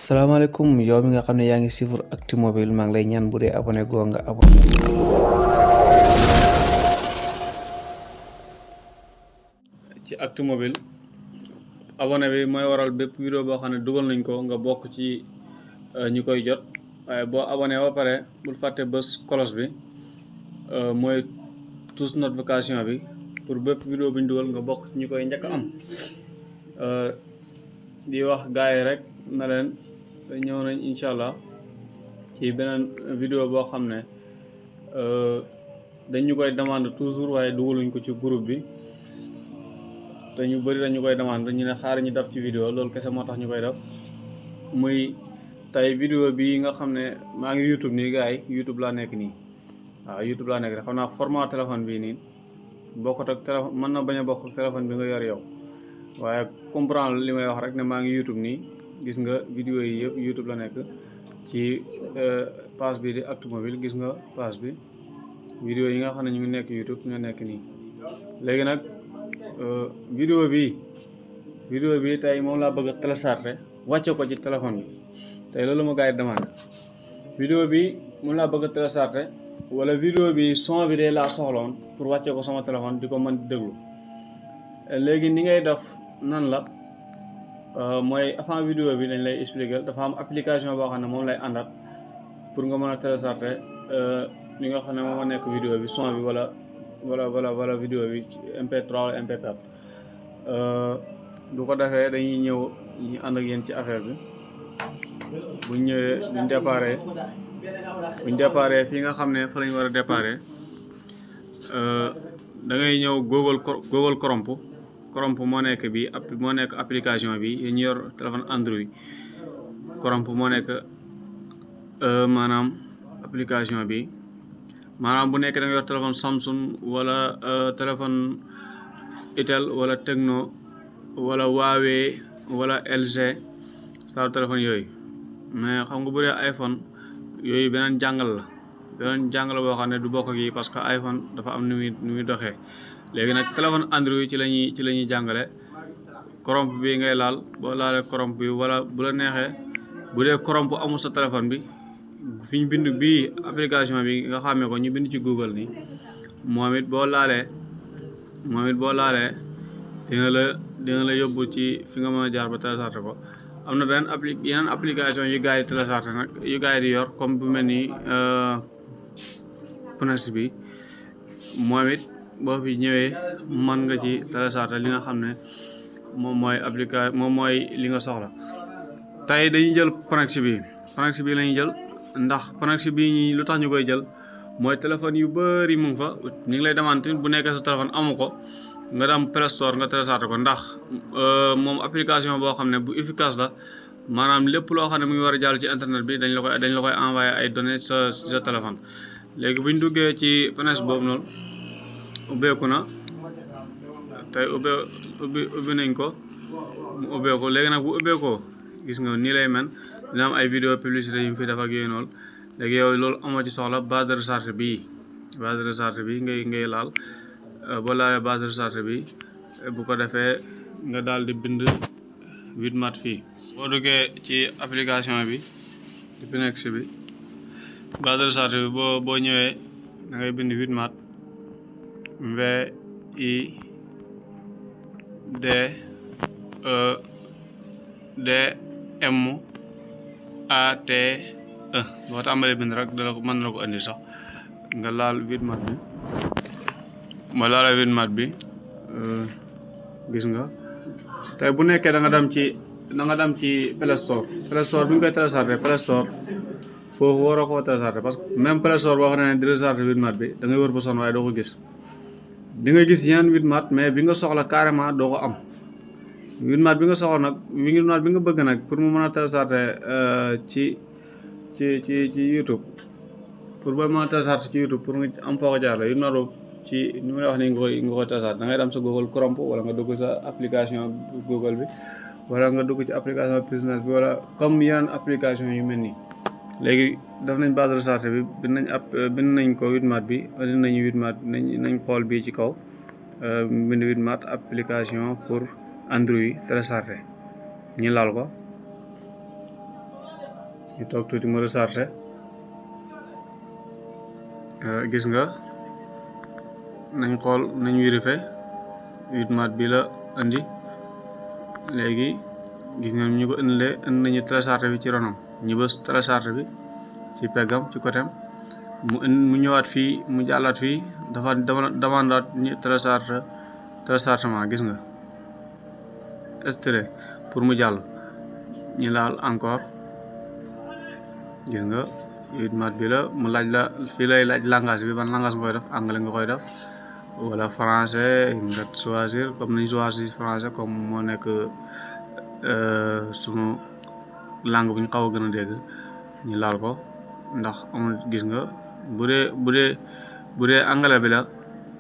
salaamaaleykum yow mi nga xam ne yaa ngi suivre ACTE MOBILE maa ngi lay ñaan bu dee abonné goo nga abonné. ci ACTE MOBILE abonné bi mooy waral bépp vidéo boo xam ne dugal nañ ko nga bokk ci ñi koy jot waaye boo abonné ba pare bul fàtte bës cloche bi mooy touche notification bi pour bépp vidéo bi ñu dugal nga bokk ci ñi koy njëkk am di wax gars yi rek na leen ñëw nañ incha allah ci beneen vidéo boo xam ne dañu koy demande toujours waaye dugaluñ ko ci groupe bi te ñu bëri dañu koy demande ñu ne xaar ñu def ci vidéo loolu kese moo tax ñu koy def muy tey vidéo bi nga xam ne maa ngi YouTube nii gars yi YouTube laa nekk nii waaw YouTube laa nekk rek xam naa format téléphone bii nii bokkut ak téléphone mën na bañ a bokk ak téléphone bi nga yor yow waaye comprendre li may wax rek ne maa ngi YouTube nii gis nga vidéo yi yëpp YouTube la nekk ci page bi di ACTE MOBILE gis nga page bi vidéo yi nga xam ne ñu ngi nekk YouTube ñoo nekk nii léegi nag vidéo bi tey moom laa bëgg a télécharger wàcce ko ci téléphone bi tey loolu ma gars yi demande vidéo bi moom laa bëgg a télécharger wala vidéo bi son bi de laa soxloon pour wàcce ko sama téléphone di ko mën di déglu léegi ni ngay def nan la mooy avant vidéo bi dañ lay expliquer dafa am application boo xam ne moom lay àndat pour nga mën a télécharger li nga xam ne moom a nekk vidéo bi son bi wala vidéo bi MP3 wala MP4 bu ko defee dañuy ñëw ñu ànd ak yéen ci affaire bi buñ ñëwee buñ déparé fii nga xam ne fa lañ war a déparé da ngay ñëw Google Chrome moo nekk bi moo nekk application bi ñu yor téléphone Android Chrome moo nekk maanaam application bi maanaam bu nekk da nga yor téléphone Samsung wala téléphone Itel wala Tecno wala Huawei wala LG saa téléphone yooyu mais xam nga bu dee iPhone yooyu beneen jàngal boo xam ne du bokk yi parce que iPhone dafa am nu muy doxee léegi nag téléphone Android ci la ñuy jàngale Chrome bi ngay laal boo laalee Chrome bi wala bu la neexee bu dee Chrome bu amul sa téléphone bi fi ñu bind bii application bi nga xamee ko ñu bind ci Google nii moom it boo laalee dina la yóbbu ci fi nga mën a jaar ba télécharger ko am na beneen yeneen application yu gars yi télécharger nag yu gars yi di yor comme bu mel ni FONCTIONNEMENT bi moom it boo fi ñëwee mën nga ci télécharger li nga xam ne moom mooy li nga soxla tey dañuy jël FONCTIONNEMENT bi la ñuy jël ndax FONCTIONNEMENT bi ñi lu tax ñu koy jël mooy téléphone yu bëri mu ngi fa ñu ngi lay demande bu nekkee sa téléphone amu ko nga dem Play Store nga télécharger ko ndax moom application boo xam ne bu efficace la maanaam lépp loo xam ne mu ngi war a jàll ci internet bi dañ la koy envoyer ay données sa téléphone léegi bu ñu duggee ci FONCTIONNEMENT boobu noonu ubbeeku na tey ubbi nañ ko mu ubbeeku léegi nag bu ubbeekoo gis nga nii lay mel dina am ay vidéo publicité yu mu fi def ak yooyu noonu léegi yow loolu amoo ci soxla base de recharge bi ngay laal boo laalee base de recharge bi bu ko defee nga daal di bind 8mat fii boo duggee ci application bi di FONCTIONNEMENT bi base de recharge bi boo ñëwee da ngay bind 8mat VIDEMATE boo tàmbalee bind rek mën na ko andi sax nga laal 8mat bi ma laalee 8mat bi gis nga tey bu nekkee da nga dem ci Play Store bi nga koy télécharger Play Store foofu waroo ko télécharger parce que même Play Store boo xam ne di télécharger 8mat bi da ngay wër ba sonn waaye doo ko gis di nga gis yeneen 8mat mais bi nga soxla carrément doo ko am 8mat bi nga soxla nag 8mat bi nga bëgg nag pour mu mën a télécharger ci YouTube pour ba mën a télécharger ci YouTube pour nga am foo ko jaarale 8mat boobu ci ni ma la wax nii nga koy télécharger da ngay dem sa Google Chrome wala nga dugg sa application Google bi wala nga dugg ci application business bi wala comme yeneen application yu mel nii léegi def nañ base de recharge bi bind nañ ko 8mat bi indi nañu 8mat nañ xool bii ci kaw bind 8mat application pour Android télécharger ñu laal ko ñu toog tuuti mu rechargé gis nga nañ xool nañ vérifié 8 mat bi la indi léegi gis nga ñu ko indilee indi nañu téléchargé bi ci ronam ñu bës téléchargé bi ci peggam ci côtéem mu ñëwaat fii mu jàllaat fii dafa demandaat ñu téléchargement gis nga extrait pour mu jàll ñu laal encore gis nga 8 mat bi la mu laaj la fii lay laaj langage bi ban langage nga koy def anglais nga koy def wala français nga choisir comme nañ choisir français comme moo nekk sunu langue bu ñu xaw a gën a dégg ñu laal ko ndax amul gis nga bu dee anglais bi la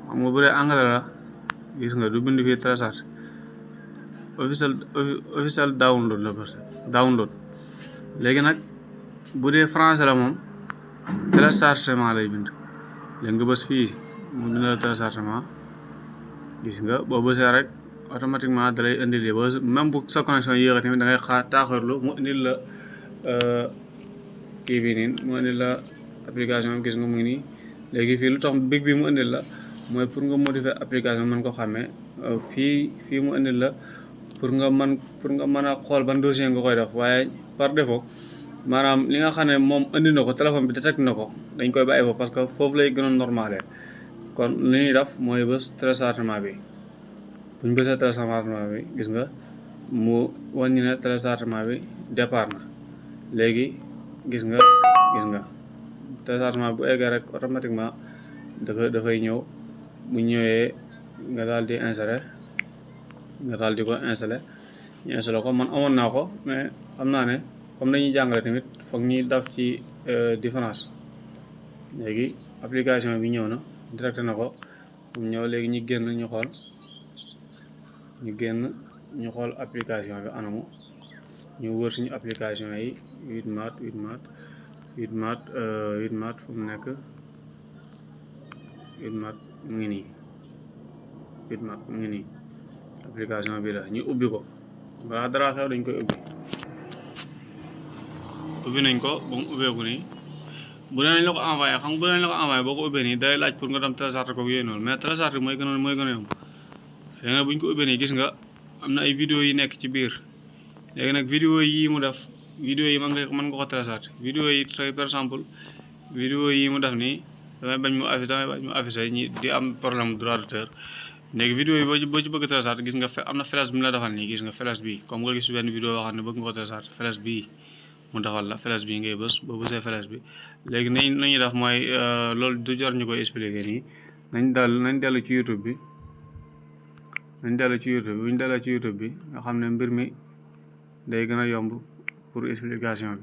xam nga bu dee anglais la gis nga du bind fii télécharge official download la download léegi nag bu dee français la moom téléchargement lay bind léegi nga bës fii mu bind la téléchargement gis nga boo bësee rek automatiquement da lay indil yi ba même bu sa connexion yéex tamit da ngay taaxirlu mu indil la kii bi nii mu indil la application gis nga mu ngi nii léegi fii lu tax big bi mu indil la mooy pour nga modifier application mën ko xàmmee fii mu indil la pour nga mën a xool ban dossier nga koy def waaye par défaut maanaam li nga xam ne moom indi na ko téléphone bi détecté na ko dañ koy bàyyi foofu parce que foofu lay gën a normalé kon li ñuy def mooy bës téléchargement bi bu ñu bësee téléchargement bi gis nga mu wàññi ne téléchargement bi départ na léegi gis nga téléchargement bu eggee rek automatiquement dafay ñëw bu ñëwee nga daal di insérer nga daal di ko installé ñu installé ko man amoon naa ko mais xam naa ne comme dañuy jàngale tamit foog ñuy daf ci différence léegi application bi ñëw na directé na ko mu ñëw léegi ñu génn ñu xool application bi anamu ñu wër suñu application yi 8 mat fu mu nekk 8 mat mu ngi nii 8 mat mu ngi nii application bi la ñu ubbi ko balaa dara xew dañ koy ubbi nañ ko ba mu ubbeeku nii bu dee nañ la ko envoyé xam nga bu dee nañ la ko envoyé boo ko ubbee nii day laaj pour nga dem télécharger ko yooyu noonu mais télécharger mooy gën a yomb léegi nag bu ñu ko ubbee nii gis nga am na ay vidéo yi nekk ci biir léegi nag vidéo yi mu def vidéo yi mën nga ko télécharger vidéo yi par exemple vidéo yi mu def nii damay bañ mu affiché ñi di am problème droit d'auteur léegi vidéo yi boo ci bëgg télécharger gis nga am na flash bi mu la defal nii gis nga flash bi comme nga gis benn vidéo boo xam ne bëgg nga ko télécharger flash bii mu defal la flash bii ngay bës boo bësee flash bi léegi nañuy def mooy loolu du jar ñu koy expliquer nii nañ dellu ci YouTube bi bu ñu dellee ci YouTube bi nga xam ne mbir mi day gën a yomb pour explication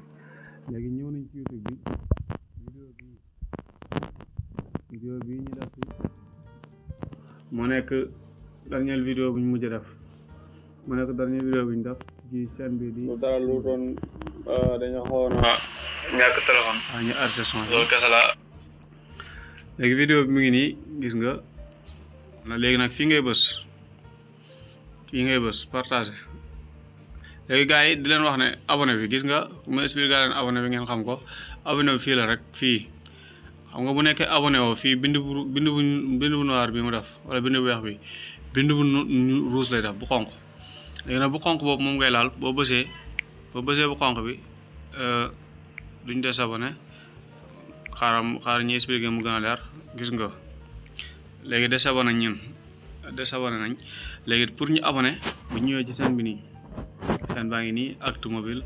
bi léegi ñëw nañ ci YouTube bi vidéo bi ñu def ci mu nekk dernière vidéo bu ñu mujj def mu nekk dernière vidéo bu ñu def ci chaîne bi di dara lu doon dañoo xawoon a ñàkk téléphone ñu arrêté son loolu kese la léegi vidéo bi mu ngi nii gis nga léegi nag fii ngay bës partagé léegi gars yi di leen wax ne abonné bi gis nga ma expliqué leen abonné bi ngeen xam ko abonné bi fii la rek fii xam nga bu nekkee abonné woo fii bind bu noir bi mu def wala bind bu weex bi bind bu rouge lay def bu xonq léegi nag bu xonq boobu moom ngay laal boo bësee bu xonq bi duñ désabonné xaaral ñu expliqué mu gën a leer gis nga léegi désabonné nañ léegi pour ñu abonné bu ñëwee ci chaîne bi nii chaîne baa ngi nii ACTE MOBILE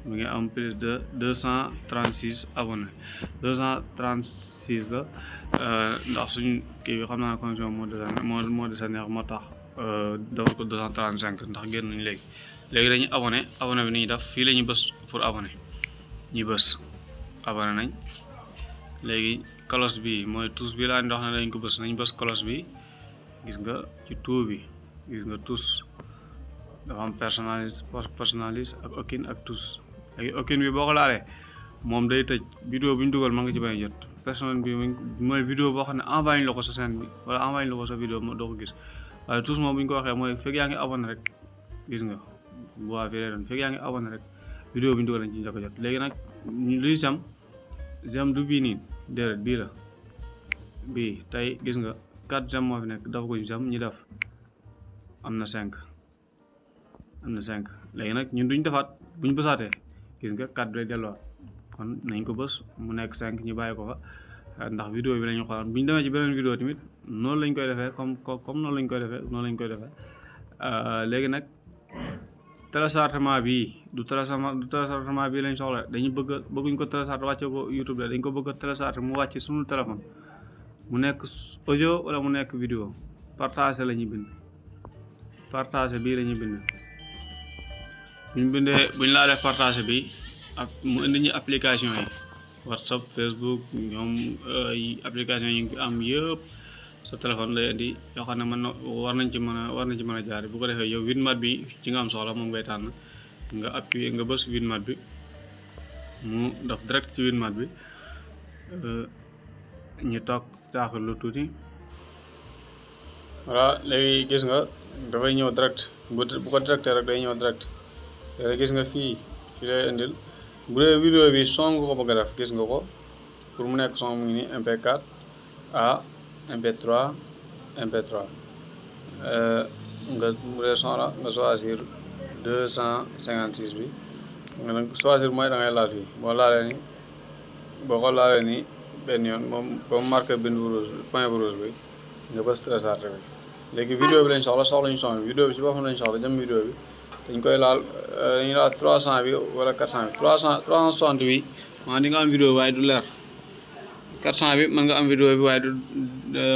mi ngi am plus de 236 abonnés 236 la ndax suñ kii bi xam naa connexion moo desa neex moo tax defal ko 235 ndax génn nañ léegi dañuy abonné bi ni ñuy def fii la ñuy bës pour abonné ñi bës abonné nañ léegi cloche bi mooy tous bi laa ndox na dañ ko bës nañ bës cloche bi gis nga ci tout bi gis nga tous dafa am personnalise ak aucune ak tous léegi aucune bi boo ko laalee moom day tëj vidéo bu ñu dugal ma nga ci bañ a jot personnel bi mooy vidéo boo xam ne envoyé la ko sa chaîne bi wala envoyé la ko sa vidéo doo ko gis waaye tous moom bu ñu ko waxee mooy fekk yaa ngi abonné rek gis nga bu waa fii lay doon fekk yaa ngi abonné rek vidéo bi ñu dugal nañ ci njëkk a jot. léegi nag lu ci am j'aime du bii nii déedéet bii la bii tey gis nga 4 j'aime moo fi nekk dafa ko j'aime ñu def am na 5 léegi nag ñun duñ defaat buñ bësaatee gis nga 4 bi lay delluwaat kon nañ ko bës mu nekk 5 ñu bàyyi ko fa ndax vidéo bi la ñu xooloon bu ñu demee ci beneen vidéo tamit noonu lañ koy defee comme noonu lañ koy defee léegi nag téléchargement bi du téléchargement bii lañ soxla dañu bëgguñ ko télécharger wàcce ko YouTube dañ ko bëgg a télécharger mu wàcc suñu téléphone mu nekk audio wala mu nekk vidéo partager la ñuy bind partager bii la ñuy bind buñ laalee partager bi ak mu indi ñu application yi WhatsApp Facebook ñoom application yi am yëpp sa téléphone lay indi yoo xam ne war nañ ci mën a jaar bu ko defee yow vidmat bi ci nga am soxla moom ngay tànn nga appuyer nga bës vidmat bi mu def direct ci vidmat bi ñu toog taaxir lu tuuti voilà léegi gis nga dafay ñëw direct bu ko directé rek day ñëw direct léegi gis nga fii lay indil bu dee vidéo bi son nga ko bëgg a def gis nga ko pour mu nekk son mu ngi nii MP4 A MP3 MP3 nga bu dee son la nga choisir 256 bi nga nag choisir mooy da ngay laal fii boo ko laalee ni benn yoon moom ba mu marqué bind bu rouge point bu rouge bi nga bës télécharger bi léegi vidéo bi lañ soxlañu son bi vidéo bi ci boppam lañ soxla jëm vidéo bi dañ koy laal dañuy laal 300 bi wala 400 bi 360 bi maanaam di nga am vidéo waaye du leer 400 bi mën nga am vidéo bi waaye du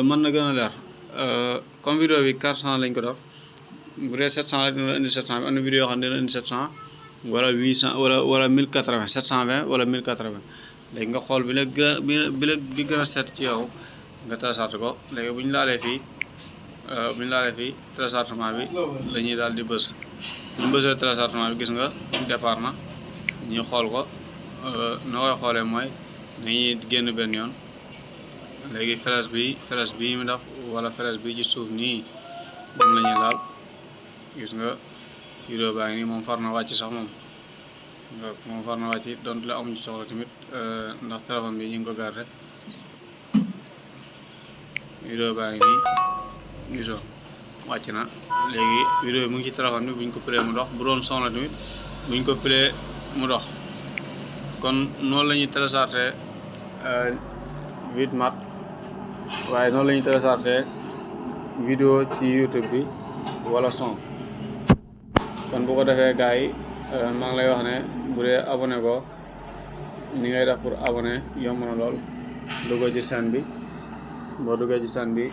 mën na gën a leer comme vidéo bi 400 lañ ko def bu dee 700 la dina indi 700 bi am na vidéo yoo xam ne dina indi 700 wala 800 wala 1080 720 wala 1080 léegi nga xool bi gën a set ci yow nga télécharge ko léegi bu ñu laalee fii téléchargement bi la ñuy daal di bës bu ñu bësee téléchargement bi gis nga départ na ñu xool ko noo koy xoolee mooy dañuy génn benn yoon léegi flèche bi mu def wala flèche bi ci suuf nii moom la ñuy laal gis nga vidéo baa ngi nii moom far na wàcc sax moom far na wàcc donte la amuñ ci soxla tamit ndax téléphone bi ñu ngi ko garder vidéo baa ngi nii gisoo wàcc na léegi vidéo bi mu ngi ci téléphone bi buñ ko play mu dox bu doon son la tamit buñ ko play mu dox kon noonu la ñuy télécharger vidmat waaye noonu la ñuy télécharger vidéo ci YouTube bi wala son kon bu ko defee gars yi maa ngi lay wax ne bu dee abonné ko ni ngay def pour abonné yomb na lool duggoo ci chaîne bi boo duggee ci chaîne bi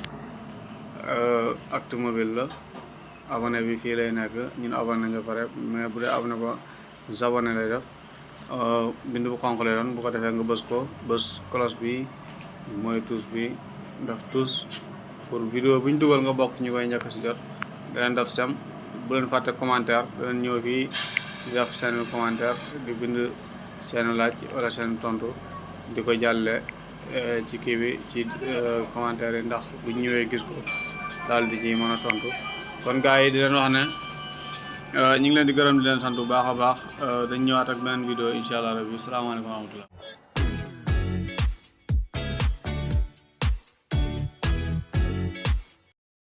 ACTE MOBILE la abonné bi fii lay nekk ñun abonné nañ ba pare mais bu dee abonné ko s'abonné lay def bind bu xonq lay doon bu ko defee nga bës ko bës cloche bi mooy touche bi def touche pour vidéo bu ñu dugal nga bokk ñu koy njëkk si jot da leen def sem bu leen fàtte commentaire da leen ñëw fii def seen commentaire di bind seen laaj wala seen tontu di ko jàlle ci kii bi ci commentaire yi ndax bu ñu ñëwee gis ko daal di ci mën a tontu kon gars yi di leen wax ne ñu ngi leen di gërëm di leen sant bu baax a baax dañ ñëwaat ak beneen vidéo incha allah rabbi salaamaaleykum wa rahmatullah